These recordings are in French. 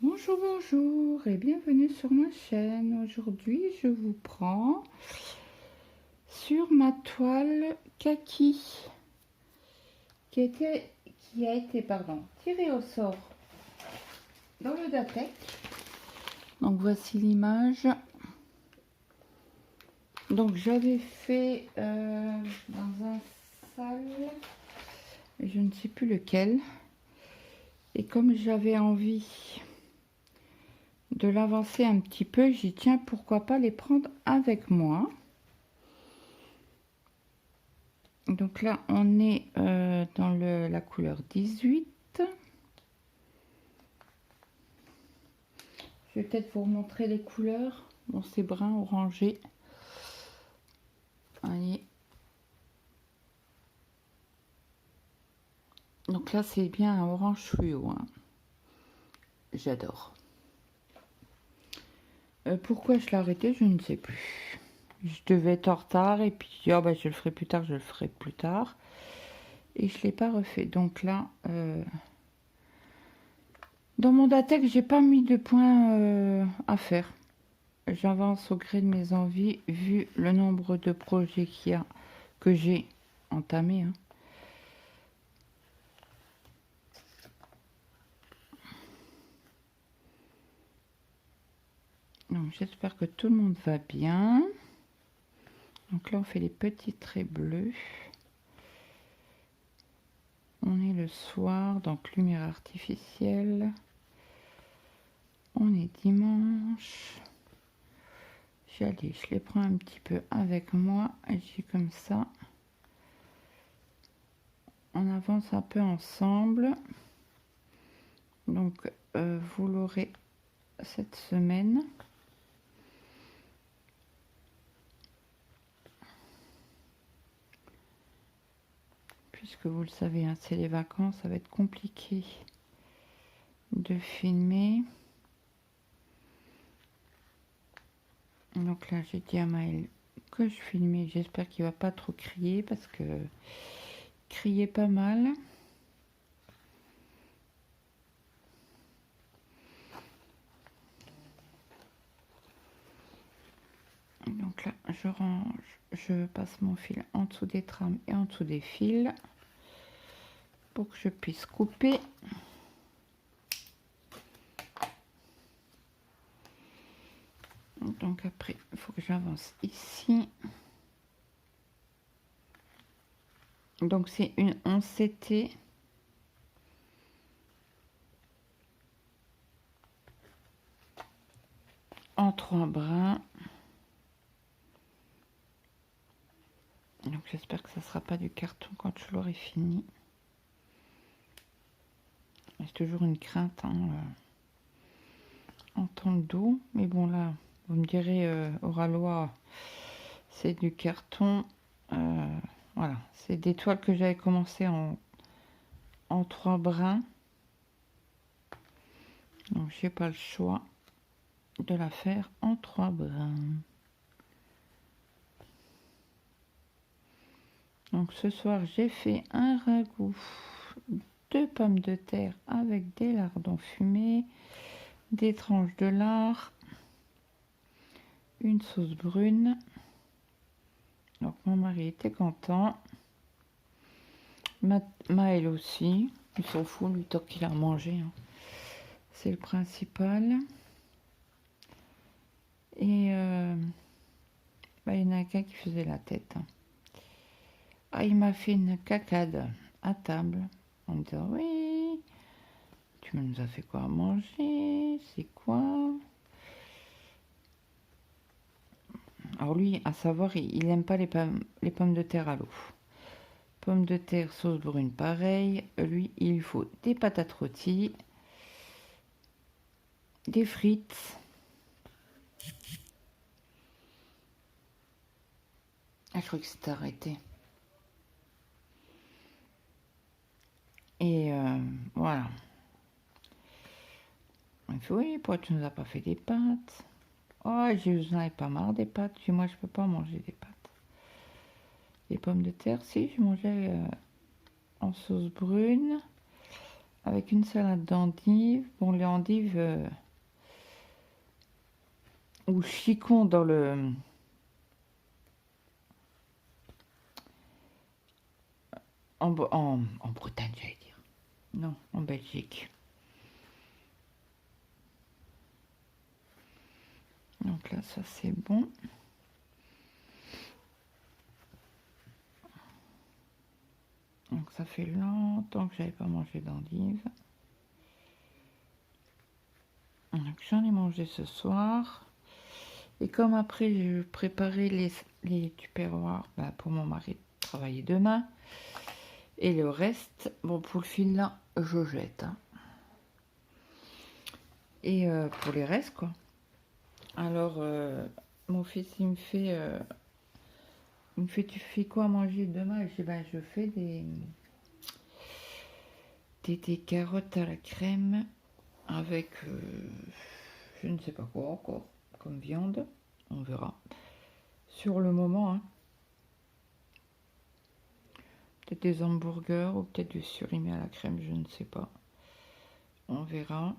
Bonjour, bonjour et bienvenue sur ma chaîne. Aujourd'hui, je vous prends sur ma toile kaki qui a été tirée au sort dans le Datec. Donc voici l'image. Donc j'avais fait dans un salle, je ne sais plus lequel, et comme j'avais envie de l'avancer un petit peu, j'y tiens, pourquoi pas les prendre avec moi. Donc là, on est dans la couleur 18. Je vais peut-être vous montrer les couleurs. Bon, c'est brun orangé. Allez. Donc là, c'est bien un orange fluo, hein. J'adore. Pourquoi je l'ai arrêté, je ne sais plus. Je devais être en retard et puis oh, bah, je le ferai plus tard, je le ferai plus tard. Et je ne l'ai pas refait. Donc là, dans mon Datec, j'ai pas mis de points à faire. J'avance au gré de mes envies, vu le nombre de projets qu'il y a, que j'ai entamé, hein. Donc j'espère que tout le monde va bien. Donc là on fait les petits traits bleus. On est le soir, donc lumière artificielle. On est dimanche. J'allais, je les prends un petit peu avec moi. Et j'ai comme ça. On avance un peu ensemble. Donc vous l'aurez cette semaine. Puisque vous le savez, hein, c'est les vacances, ça va être compliqué de filmer. Donc là, j'ai dit à Maël que je filmais. J'espère qu'il va pas trop crier parce que crier pas mal. Donc là, je range, je passe mon fil en dessous des trames et en dessous des fils pour que je puisse couper. Donc après, il faut que j'avance ici. Donc c'est une 11 CT. En 3 brins. Donc j'espère que ça ne sera pas du carton quand je l'aurai fini. C'est toujours une crainte, hein, en temps de dos. Mais bon là, vous me direz, au ralois, c'est du carton. Voilà, c'est des toiles que j'avais commencé en 3 brins. Donc j'ai pas le choix de la faire en 3 brins. Donc ce soir j'ai fait un ragoût de pommes de terre avec des lardons fumés, des tranches de lard, une sauce brune. Donc mon mari était content, Maël aussi, il s'en fout lui tant qu'il a mangé, hein. C'est le principal. Et bah, il y en a qu'un qui faisait la tête, hein. Ah, il m'a fait une cacade à table en me disant oui, tu nous as fait quoi à manger, c'est quoi? Alors lui, à savoir, il n'aime pas les pommes de terre à l'eau. Pommes de terre, sauce brune, pareil. Lui, il lui faut des patates rôties, des frites. Ah, je crois que c'était arrêté. Et voilà. Il fait oui, pourquoi tu nous as pas fait des pâtes? Oh, je n'en ai pas marre des pâtes. Puis moi, je peux pas manger des pâtes. Les pommes de terre, si, je mangeais en sauce brune. avec une salade d'endives. Bon, les endives ou chicon dans le... En Bretagne, j'allais dire. Non, en Belgique. Donc là, ça c'est bon. Donc ça fait longtemps que j'avais pas mangé d'endives. Donc j'en ai mangé ce soir. Et comme après je préparais les tupperwares pour mon mari travailler demain. Et le reste, bon pour le fil là, je jette. Hein. Et pour les restes quoi. Alors mon fils il me fait tu fais quoi à manger demain? Et je dis je fais des carottes à la crème avec je ne sais pas quoi encore comme viande, on verra sur le moment. Hein. Peut-être des hamburgers ou peut-être du surimi à la crème, je ne sais pas. On verra.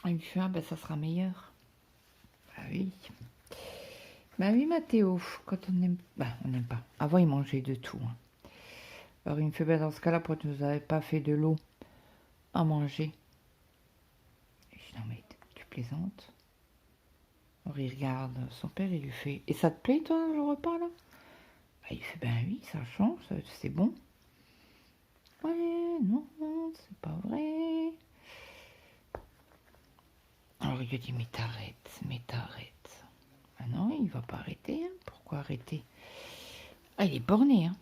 Il me fait ça sera meilleur. Bah oui. Bah oui Mathéo, quand on n'aime on n'aime pas. Avant il mangeait de tout. Hein. Alors il me fait dans ce cas-là, pourquoi tu nous avais pas fait de l'eau à manger? Je dis non mais tu plaisantes. Alors il regarde son père, il lui fait et ça te plaît toi le repas là? Il fait oui ça change, c'est bon. Ouais non c'est pas vrai. Alors il lui dit mais t'arrêtes. Ah non il va pas arrêter. Hein. Pourquoi arrêter? Ah il est borné hein.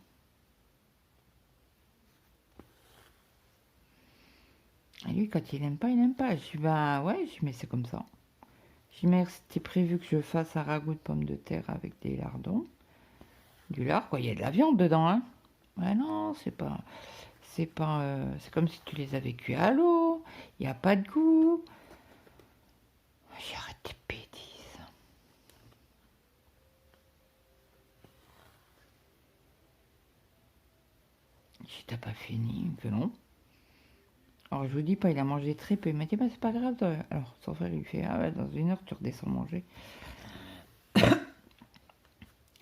Et lui, quand il aime pas, il aime pas. Je dis, ouais, mais c'est comme ça. Je dis, mais c'était prévu que je fasse un ragoût de pommes de terre avec des lardons. Du lard, quoi, il y a de la viande dedans, hein. Ouais, non, c'est comme si tu les avais cuits à l'eau. Il n'y a pas de goût. J'arrête tes bêtises. Je dis, t'as pas fini? Il me fait non. Alors je vous dis pas, il a mangé très peu. Il m'a dit, c'est pas grave. Alors son frère, il lui fait, dans 1 heure, tu redescends manger.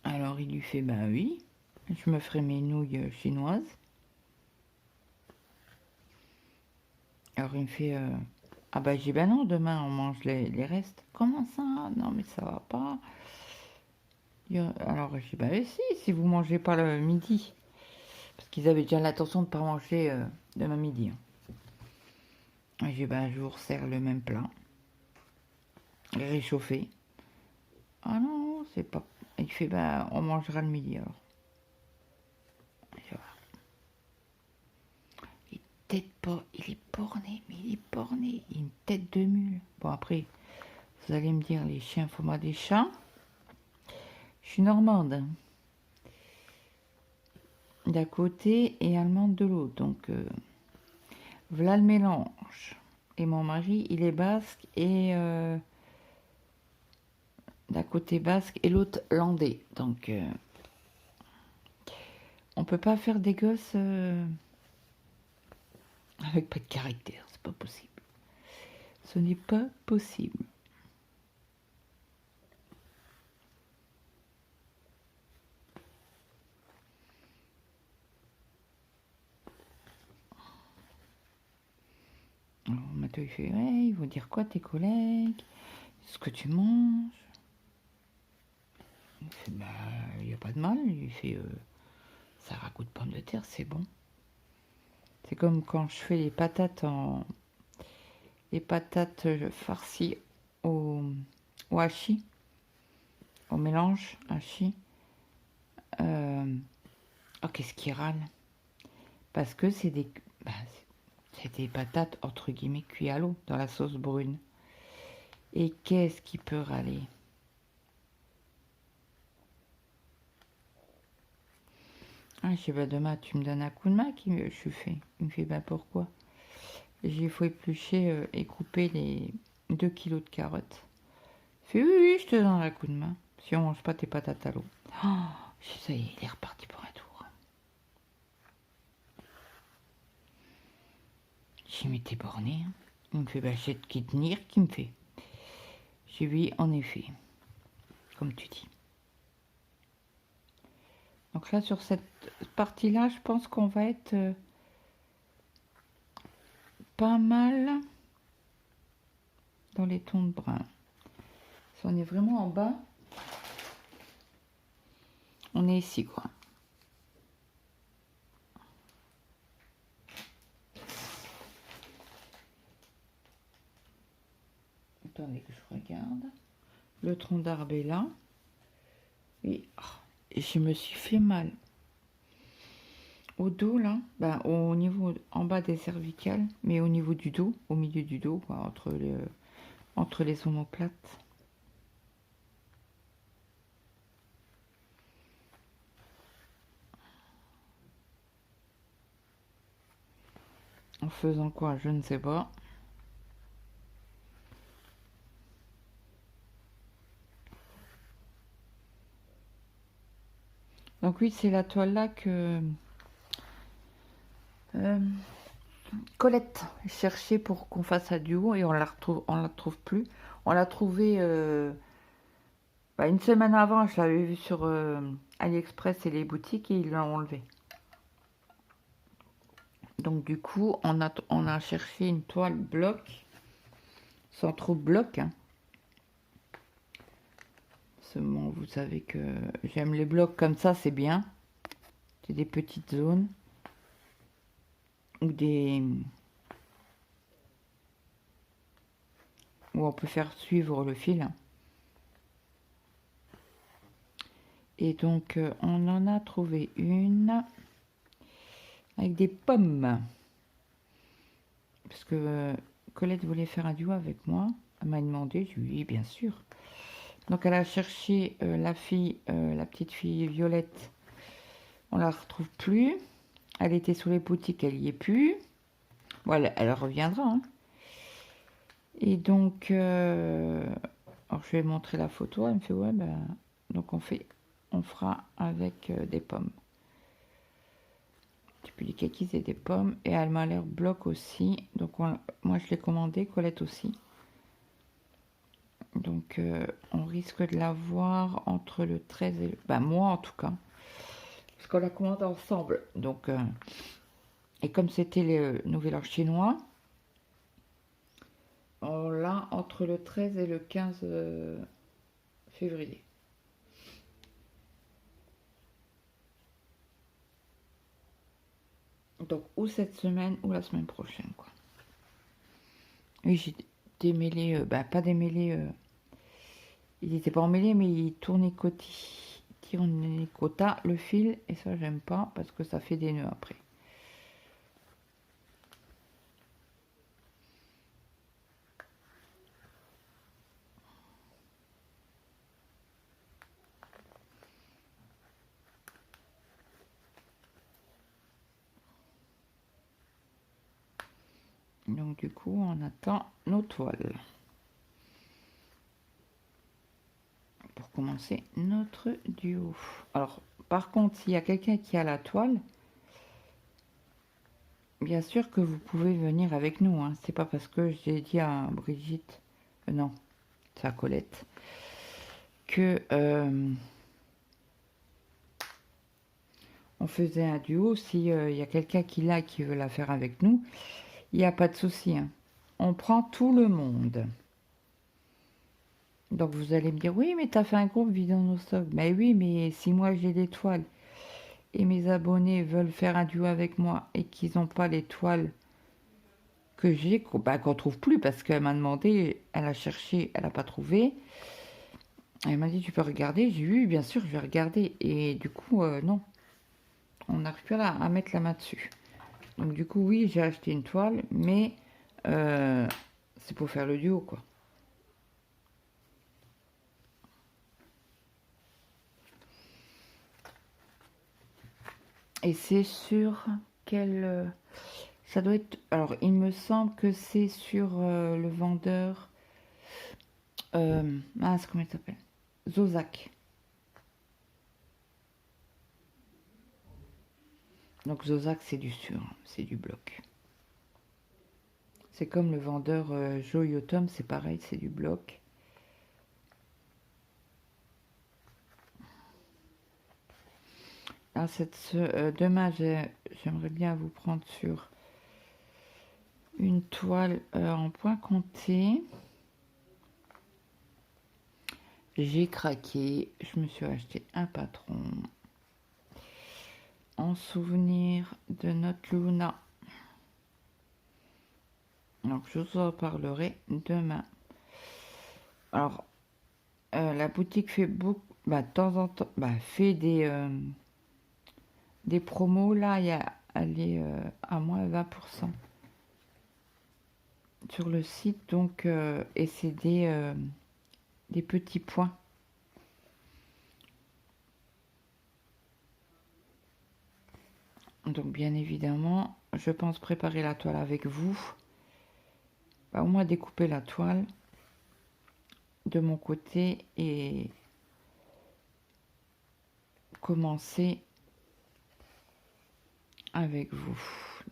Alors il lui fait, oui, je me ferai mes nouilles chinoises. Alors il me fait, j'ai dit, non, demain on mange les restes. Comment ça? Non mais ça va pas. Alors je dis, si vous mangez pas le midi. Parce qu'ils avaient déjà l'intention de ne pas manger demain midi. Hein. J'ai dit, je vous resserre le même plat. Réchauffé. Ah non, c'est pas... Il fait, on mangera le midi alors. Peut-être pas, il est borné, mais il est borné. Il a une tête de mule. Bon après, vous allez me dire, les chiens font moi des chats. Je suis normande. Hein. D'un côté et allemande de l'autre. Donc, voilà le mélange. Et mon mari, il est basque et d'un côté basque et l'autre landais. Donc, on peut pas faire des gosses avec pas de caractère. C'est pas possible. Ce n'est pas possible. Alors, Mathieu, il fait, ils vont dire quoi tes collègues? Ce que tu manges? Il fait, il n'y a pas de mal. Il fait, ça ragoût de pommes de terre, c'est bon. C'est comme quand je fais les patates farcies au hachis, au mélange hachis. Qu'est-ce qui râle? Parce que c'est des patates entre guillemets cuites à l'eau dans la sauce brune. Et qu'est-ce qui peut râler? Je sais demain tu me donnes un coup de main, je suis fait. Il me fait pourquoi? Il faut éplucher et couper les 2 kilos de carottes. Il fait oui, je te donne un coup de main. si on mange pas tes patates à l'eau. Oh, ça y est, il est reparti pour un tour. J'ai mis tes borné. Hein. Il me fait, bah, j'ai de qui tenir, qui me fait. J'ai vu, en effet, comme tu dis. Donc là, sur cette partie-là, je pense qu'on va être pas mal dans les tons de brun. Si on est vraiment en bas, on est ici, quoi. Attendez que je regarde. Le tronc d'arbre est là. Et, oh, et je me suis fait mal. Au dos, là, ben, au niveau, en bas des cervicales, mais au niveau du dos, au milieu du dos, quoi, entre les omoplates. En faisant quoi, je ne sais pas. Donc oui, c'est la toile là que Colette cherchait pour qu'on fasse un duo et on la trouve plus. On l'a trouvée une semaine avant, je l'avais vue sur AliExpress et les boutiques et ils l'ont enlevée. Donc du coup, on a cherché une toile bloc, sans trop de bloc. Hein. Seulement, vous savez que j'aime les blocs comme ça, c'est bien. C'est des petites zones. Ou des... où on peut faire suivre le fil. Et donc, on en a trouvé une avec des pommes. Parce que Colette voulait faire un duo avec moi. Elle m'a demandé, je lui ai dit, bien sûr. Donc, elle a cherché la petite fille Violette. On la retrouve plus. Elle était sous les boutiques, elle y est plus. Bon, elle reviendra. Hein. Et donc, alors je vais montrer la photo. Elle me fait, ouais, ben, donc on fera avec des pommes. Un petit peu des kakis et des pommes. Et elle m'a l'air bloc aussi. Donc, moi, je l'ai commandé, Colette aussi. Donc, on risque de la voir entre le 13 et le... Ben, moi, en tout cas. Parce qu'on la commande ensemble. Donc, et comme c'était le Nouvel An chinois, on l'a entre le 13 et le 15 février. Donc, ou cette semaine ou la semaine prochaine, quoi. Oui, j'ai démêlé, pas démêlé, il n'était pas emmêlé, mais il tournait cota le fil, et ça, j'aime pas, parce que ça fait des nœuds après. Donc, du coup, on attend nos toiles. Pour commencer notre duo. Alors, par contre, s'il y a quelqu'un qui a la toile, bien sûr que vous pouvez venir avec nous. Hein. C'est pas parce que j'ai dit à Brigitte, non, c'est à Colette, que on faisait un duo. S'il y a quelqu'un qui veut la faire avec nous, il n'y a pas de souci. Hein. On prend tout le monde. Donc vous allez me dire, oui, mais tu as fait un groupe vidant nos stocks. Mais oui, mais si moi j'ai des toiles et mes abonnés veulent faire un duo avec moi et qu'ils n'ont pas les toiles que j'ai, qu'on trouve plus, parce qu'elle m'a demandé, elle a cherché, elle n'a pas trouvé. Elle m'a dit, tu peux regarder. J'ai vu, bien sûr, je vais regarder. Et du coup, non. On n'arrive plus à mettre la main dessus. Donc du coup, oui, j'ai acheté une toile, mais c'est pour faire le duo, quoi. Et c'est sur quel... ça doit être... Alors, il me semble que c'est sur le vendeur... mince, comment il s'appelle? Zozac. Donc Zozac, c'est du sûr, c'est du bloc. C'est comme le vendeur Joyotom, c'est pareil, c'est du bloc. Alors demain, j'aimerais bien vous prendre sur une toile en point compté. J'ai craqué, je me suis acheté un patron en souvenir de notre Luna. Donc je vous en parlerai demain. Alors la boutique fait beaucoup, de temps en temps, fait des promos. Là, elle est à moins 20% sur le site. Donc et c'est des petits points. Donc bien évidemment, je pense préparer la toile avec vous. Au moins découper la toile de mon côté et commencer avec vous.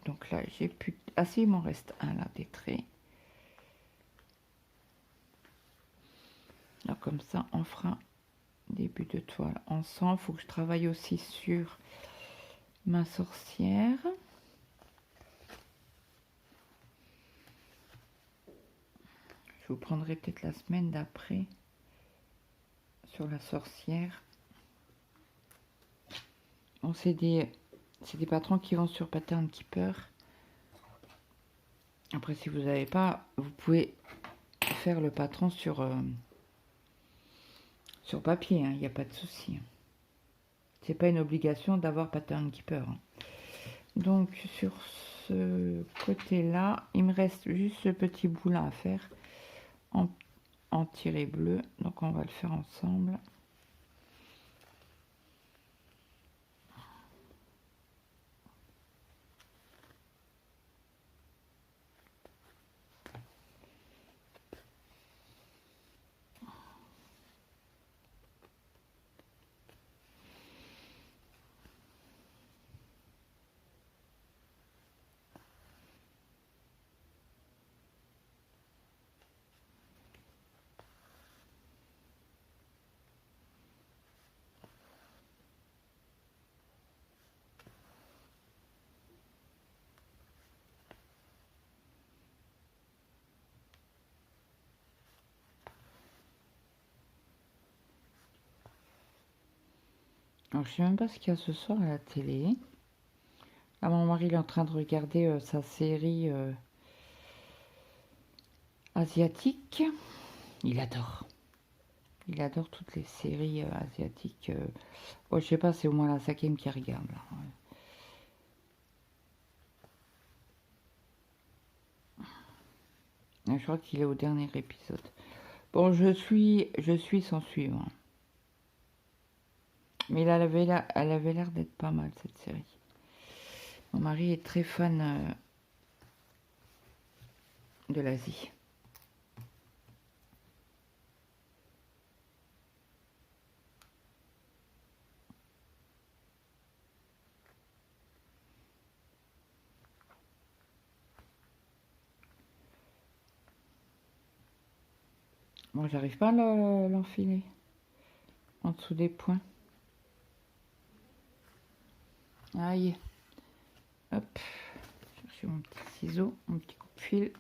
Donc là, j'ai plus... Ah si, il m'en reste un là, des traits. Alors comme ça, on fera début de toile ensemble. Il faut que je travaille aussi sur ma sorcière. Je vous prendrai peut-être la semaine d'après sur la sorcière. Bon, c'est des patrons qui vont sur Pattern Keeper. Après, si vous n'avez pas, vous pouvez faire le patron sur papier, il n'y a pas de souci. C'est pas une obligation d'avoir Pattern Keeper. Donc sur ce côté-là, il me reste juste ce petit bout là à faire en tiret bleu. Donc on va le faire ensemble. Alors, je sais même pas ce qu'il y a ce soir à la télé. Ah, mon mari il est en train de regarder sa série asiatique. Il adore. Il adore toutes les séries asiatiques. Oh, je sais pas, c'est au moins la 5e qu'il regarde là. Ouais. Je crois qu'il est au dernier épisode. Bon, je suis sans suivre. Mais elle avait l'air d'être pas mal cette série. Mon mari est très fan de l'Asie. Bon, j'arrive pas à l'enfiler en dessous des points. Aïe. Hop. Chercher mon petit ciseau, mon petit coup de fil.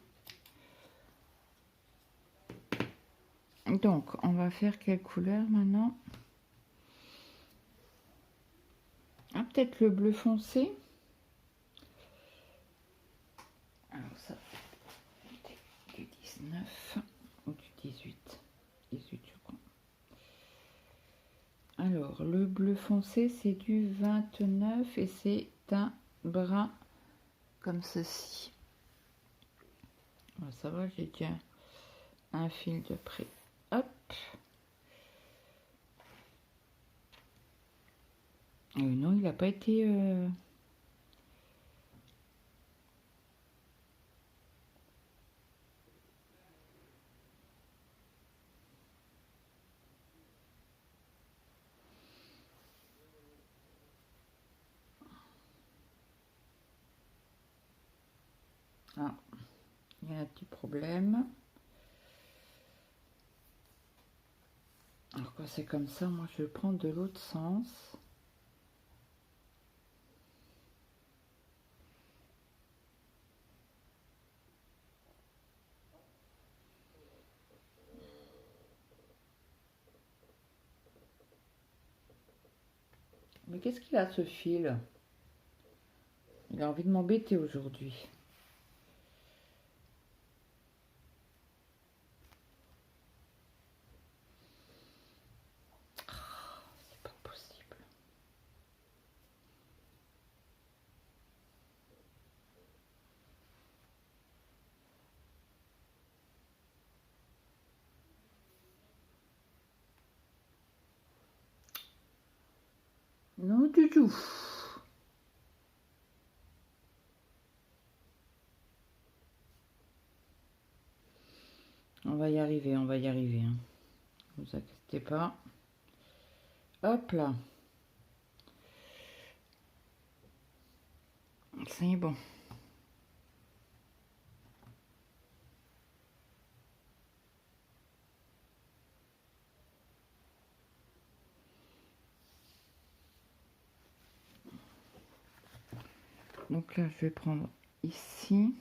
Donc, on va faire quelle couleur maintenant? Ah, peut-être le bleu foncé. Alors ça, du 19 ou du 18. 18, je crois. Alors, le bleu foncé, c'est du 29 et c'est un brun comme ceci. Alors, ça va, j'ai déjà un fil de près. Hop. Non, il n'a pas été... Ah, il y a un petit problème. Alors quand c'est comme ça, moi je vais prendre de l'autre sens. Mais qu'est-ce qu'il a ce fil? Il a envie de m'embêter aujourd'hui. C'est pas possible. Non du tout. On va y arriver, on va y arriver. Hein. Ne vous inquiétez pas. Hop là. C'est bon. Donc là, je vais prendre ici.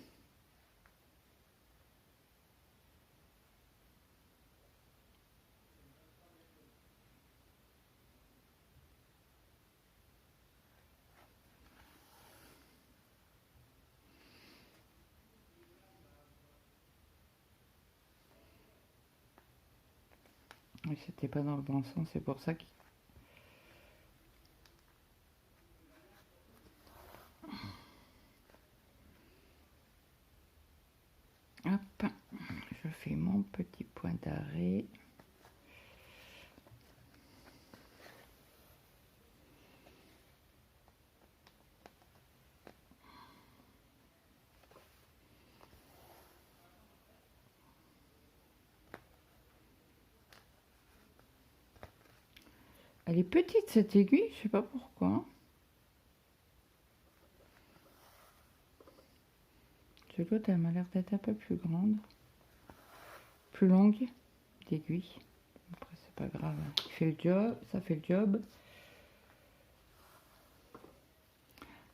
Oui, c'était pas dans le bon sens, c'est pour ça qu'il... Hop, je fais mon petit point d'arrêt. Elle est petite cette aiguille, je sais pas pourquoi. L'autre, elle m'a l'air d'être un peu plus grande. Plus longue d'aiguille. Après, c'est pas grave. Il fait le job, ça fait le job.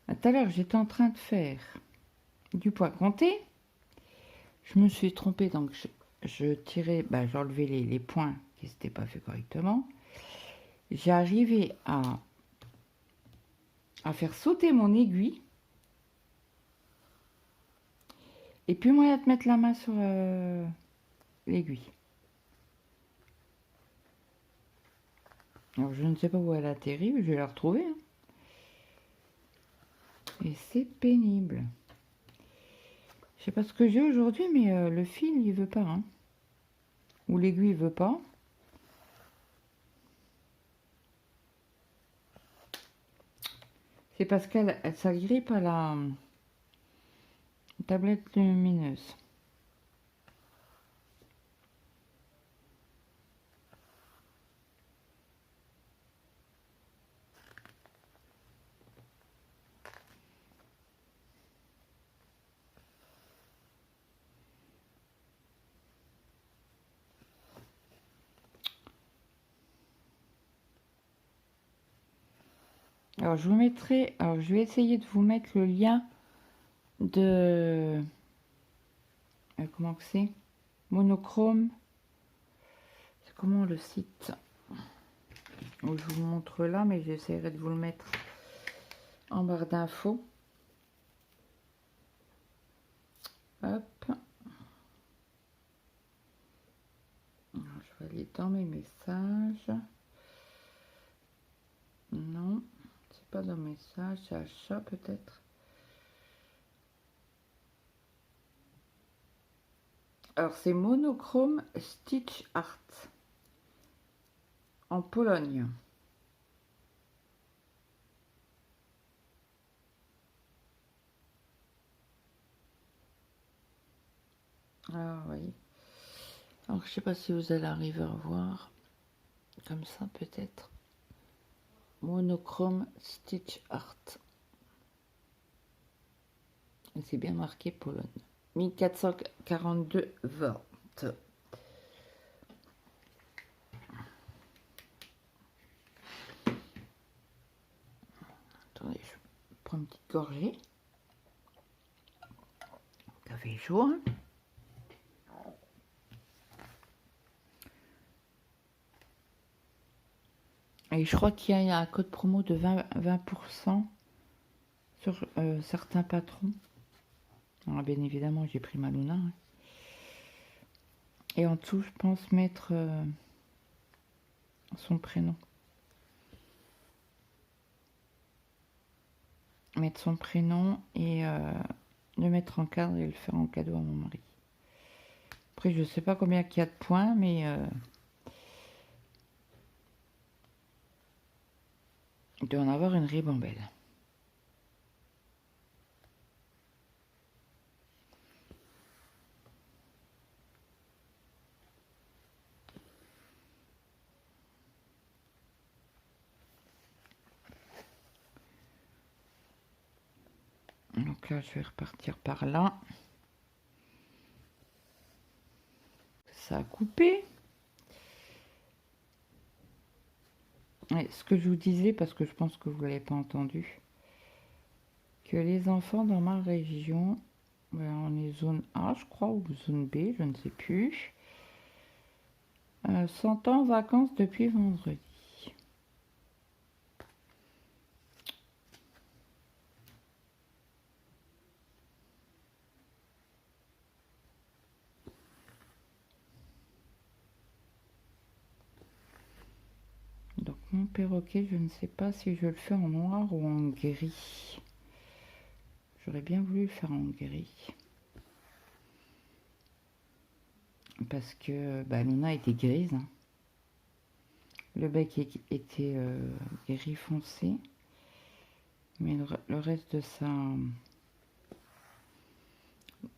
Tout à l'heure, j'étais en train de faire du poids compté. Je me suis trompée, donc je tirais, j'enlevais les points qui n'étaient pas faits correctement. J'ai arrivé à faire sauter mon aiguille. Et puis moyen de mettre la main sur l'aiguille. Alors je ne sais pas où elle atterrit, mais je vais la retrouver. Hein. Et c'est pénible. Je sais pas ce que j'ai aujourd'hui, mais le fil il veut pas. Hein. Ou l'aiguille veut pas. C'est parce qu'elle s'agrippe à la tablette lumineuse. Alors je vous mettrai, alors je vais essayer de vous mettre le lien de comment que c'est, Monochrome. C'est comment le site? Je vous montre là, mais j'essaierai de vous le mettre en barre d'infos. Hop. Alors, je vais aller dans mes messages. Non, c'est pas dans messages, c'est achat peut-être. Alors c'est Monochrome Stitch Art en Pologne. Ah oui. Alors je sais pas si vous allez arriver à voir comme ça peut-être. Monochrome Stitch Art. Et c'est bien marqué Pologne. 1442 volts. Attendez, je prends une petite gorgée. Ça fait chaud, hein. Et je crois qu'il y a un code promo de 20% sur certains patrons. Alors, bien évidemment, j'ai pris ma Luna. Hein. Et en dessous, je pense mettre son prénom. Mettre son prénom et le mettre en cadre et le faire en cadeau à mon mari. Après, je sais pas combien il y a de points, mais il doit en avoir une ribambelle. Donc là, je vais repartir par là. Ça a coupé. Et ce que je vous disais, parce que je pense que vous ne l'avez pas entendu, que les enfants dans ma région, on est zone A, je crois, ou zone B, je ne sais plus, sont en vacances depuis vendredi. Donc mon perroquet, je ne sais pas si je le fais en noir ou en gris. J'aurais bien voulu le faire en gris. Parce que Luna était grise. Hein. Le bec était gris foncé. Mais le reste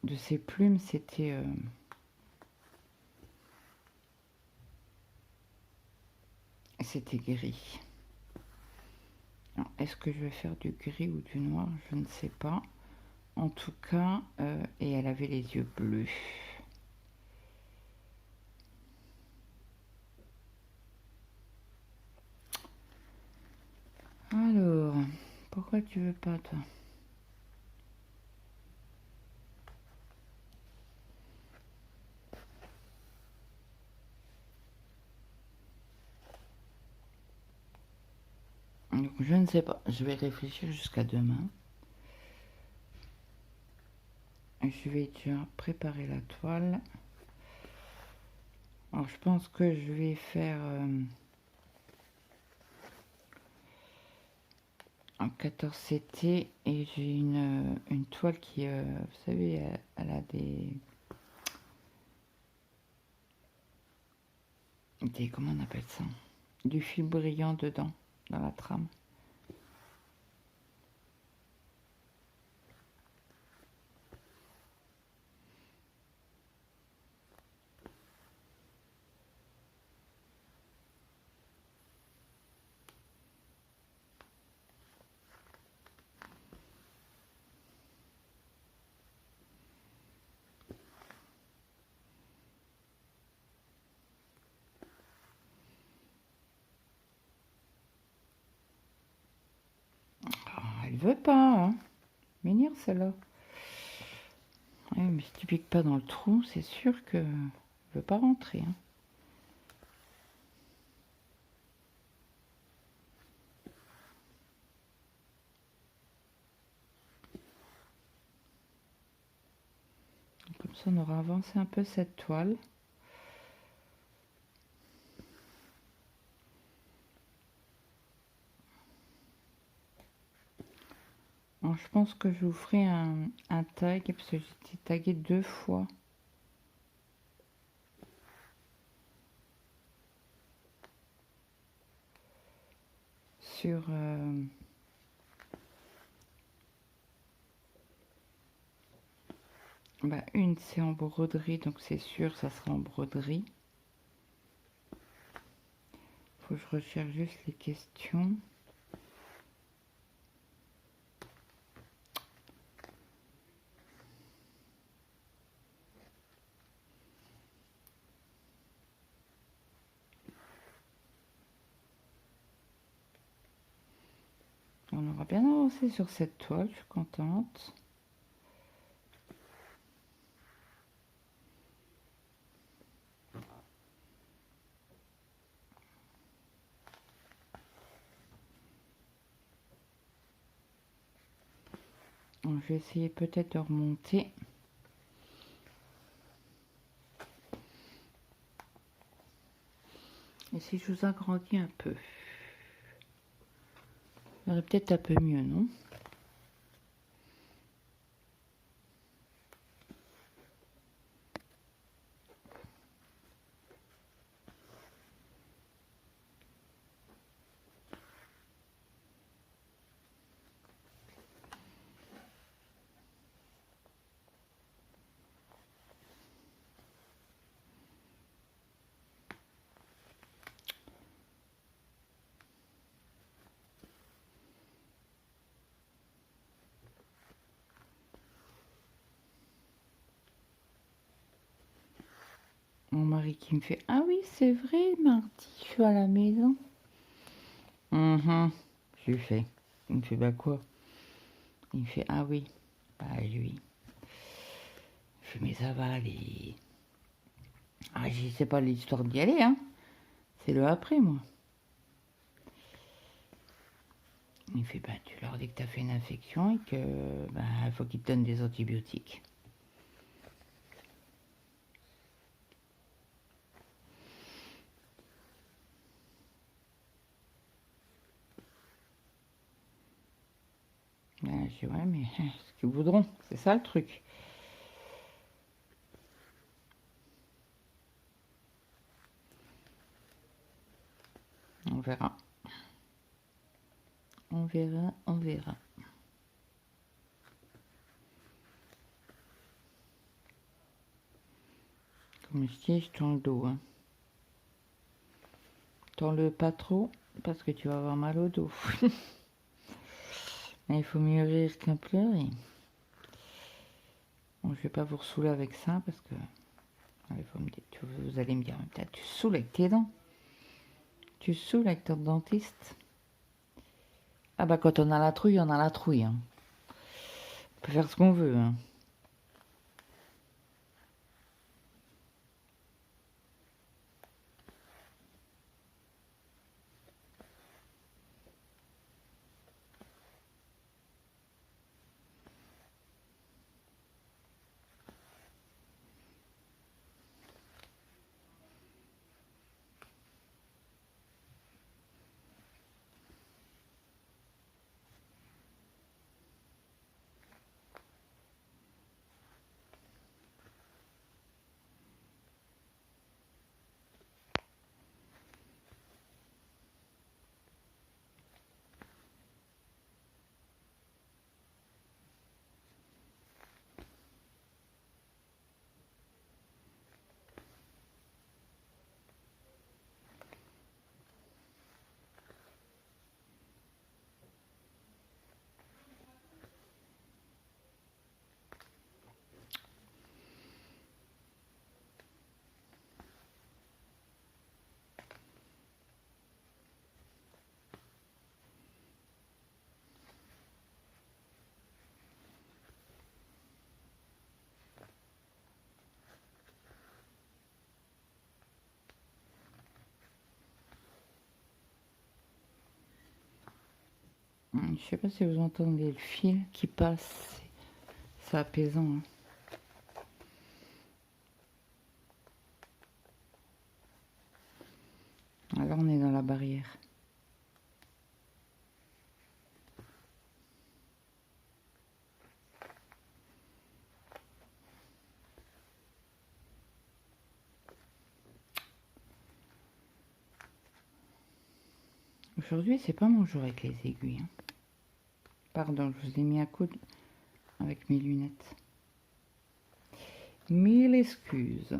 de ses plumes, c'était gris. Est-ce que je vais faire du gris ou du noir? Je ne sais pas. En tout cas, et elle avait les yeux bleus. Alors, pourquoi tu veux pas, toi? Donc, je ne sais pas. Je vais réfléchir jusqu'à demain. Je vais déjà préparer la toile. Alors, je pense que je vais faire en 14 CT et j'ai une toile qui, vous savez, elle a comment on appelle ça? Du fil brillant dedans, dans la trame. Elle veut pas, hein. Menir celle-là. Ouais, mais si tu piques pas dans le trou, c'est sûr que elle veut pas rentrer. Hein. Comme ça, on aura avancé un peu cette toile. Alors, je pense que je vous ferai un tag, parce que j'ai été tagué 2 fois. Sur... une, c'est en broderie, donc c'est sûr, ça sera en broderie. Faut que je recherche juste les questions. on aura bien avancé sur cette toile, je suis contente. Donc, je vais essayer peut-être de remonter. Et si je vous agrandis un peu, ça aurait peut-être un peu mieux, non? Mon mari qui me fait: ah oui, c'est vrai, mardi, je suis à la maison. Je lui fais. Il me fait: bah quoi? Il me fait: ah oui, bah lui. Je fais: mais ça va aller. Ah, je sais pas l'histoire d'y aller, hein. C'est le après, moi. Il fait: bah tu leur dis que t'as fait une infection et que bah il faut qu'ils te donnent des antibiotiques. Ben, je dis: ouais, mais ce qu'ils voudront, c'est ça le truc. On verra. On verra, on verra. Comme je dis, je tourne le dos. Hein. Tourne-le pas trop, parce que tu vas avoir mal au dos. Mais il faut mieux rire qu'un pleurer. Bon, je vais pas vous ressouler avec ça, parce que allez, vous allez me dire: peut-être tu saoules avec tes dents. Tu saoules avec ton dentiste. Ah bah quand on a la trouille, on a la trouille. Hein. On peut faire ce qu'on veut. Hein. Je sais pas si vous entendez le fil qui passe. C'est apaisant. Hein. Alors on est dans la barrière. Aujourd'hui, c'est pas mon jour avec les aiguilles. Hein. Pardon, je vous ai mis un coude avec mes lunettes. Mille excuses.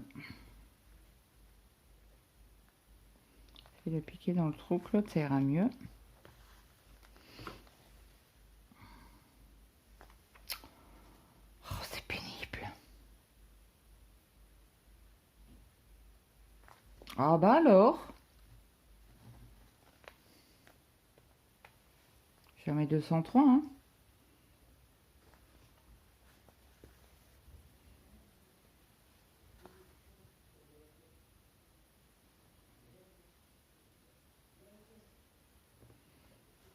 Je vais le piquer dans le trou, Claude, ça ira mieux. Oh, c'est pénible. Ah bah alors. J'en mets 203, hein.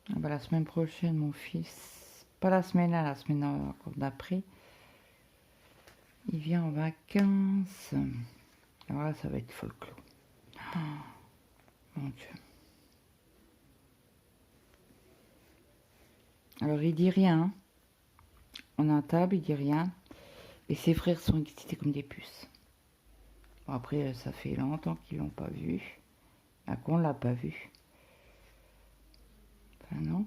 Ah bah, la semaine prochaine, mon fils, pas la semaine là, la semaine d'après, il vient en vacances. Alors là, ça va être folklore. Oh, mon Dieu. Alors, il dit rien. Hein. On est à table, il dit rien. Et ses frères sont excités comme des puces. Bon, après, ça fait longtemps qu'ils l'ont pas vu. À quoi on l'a pas vu? Enfin, non.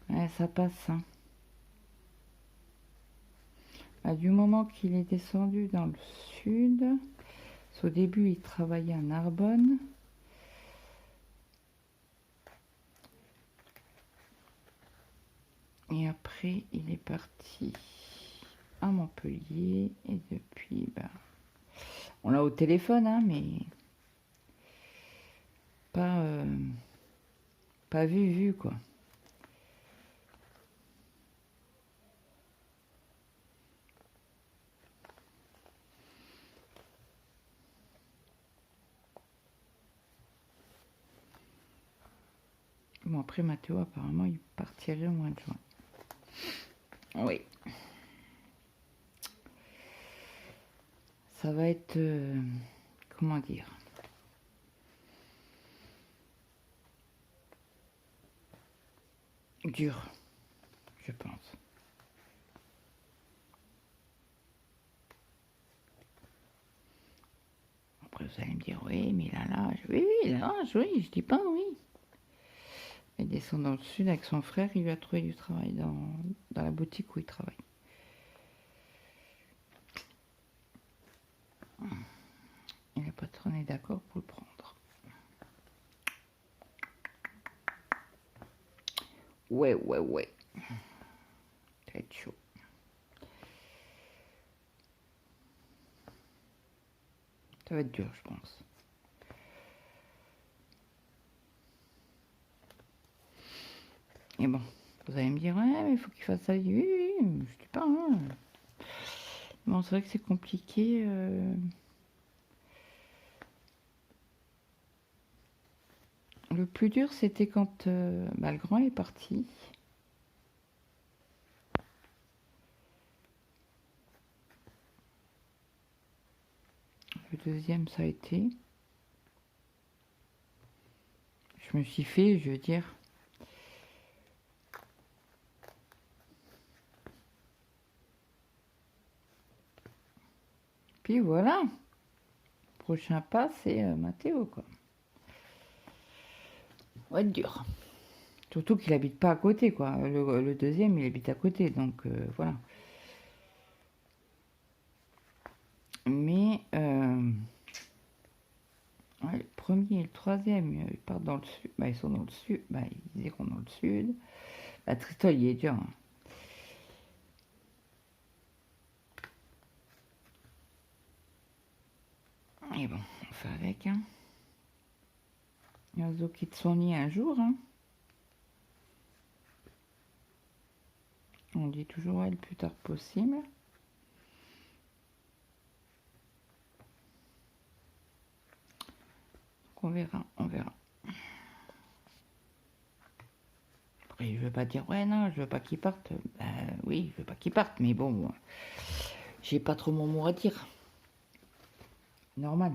Ouais, ça passe. Hein. Bah, du moment qu'il est descendu dans le sud, au début, il travaillait à Narbonne. Et après, il est parti à Montpellier. Et depuis, bah, on l'a au téléphone, hein, mais pas vu, quoi. Bon, après, Mathéo, apparemment, il partirait au mois de juin. Oui. Ça va être... comment dire? Dur, je pense. Après, vous allez me dire, oui, mais il a l'âge. Oui, il a l'âge, oui, je dis pas oui. Il descend dans le sud avec son frère, il lui a trouvé du travail dans la boutique où il travaille. Et le patron est d'accord pour le prendre. Ouais. Ça va être chaud. Ça va être dur, je pense. Et bon, vous allez me dire, ouais, mais il faut qu'il fasse ça. Oui, je dis pas. Hein. Bon, c'est vrai que c'est compliqué. Le plus dur, c'était quand le grand est parti. Le deuxième, ça a été. Je me suis fait, je veux dire. Puis voilà. Prochain pas, c'est Mathéo, quoi. Va être dur. Surtout qu'il habite pas à côté, quoi. Le deuxième, il habite à côté, donc voilà. Mais ouais, le premier et le troisième, ils partent dans le sud. Bah, ils sont dans le sud. Bah, ils iront dans le sud. Bah, Tristan, il est dur. Hein. Et bon, on fait avec. Hein. Il y a Zo qui te sont nés un jour. Hein. On dit toujours ouais, le plus tard possible. Donc on verra. Après, je veux pas dire ouais non, je veux pas qu'ils partent. Bah, oui, je veux pas qu'ils partent, mais bon, moi, j'ai pas trop mon mot à dire. Normal.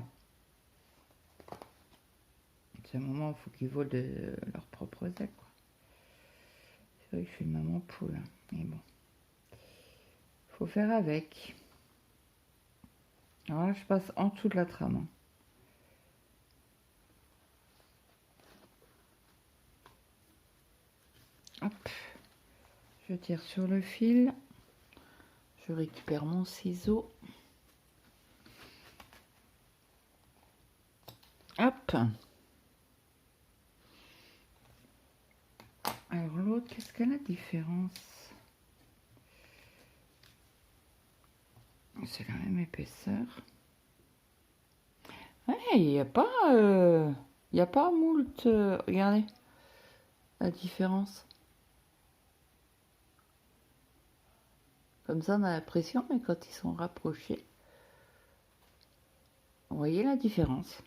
C'est un moment où il faut qu'ils volent de leurs propres ailes, quoi. C'est vrai que je suis une maman poule, hein, mais bon. Faut faire avec. Alors là, je passe en dessous de la trame. Hein. Hop. Je tire sur le fil. Je récupère mon ciseau. Hop. Alors l'autre, qu'est-ce qu'elle a la différence? C'est la même épaisseur. Ouais, il y a pas moult. Regardez la différence. Comme ça, on a l'impression, mais quand ils sont rapprochés, vous voyez la différence.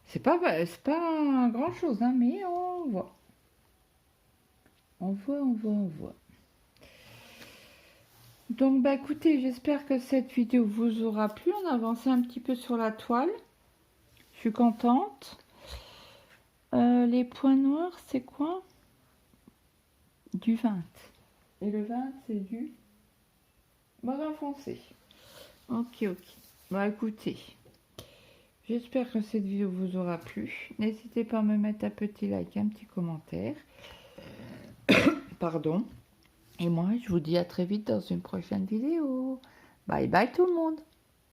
C'est pas grand chose, hein, mais on voit. On voit. Donc, bah écoutez, j'espère que cette vidéo vous aura plu. On a avancé un petit peu sur la toile. Je suis contente. Les points noirs, c'est quoi? Du 20. Et le 20, c'est du marron foncé. Ok. Bah écoutez, j'espère que cette vidéo vous aura plu. N'hésitez pas à me mettre un petit like, un petit commentaire. Pardon. Et moi, je vous dis à très vite dans une prochaine vidéo. Bye bye tout le monde.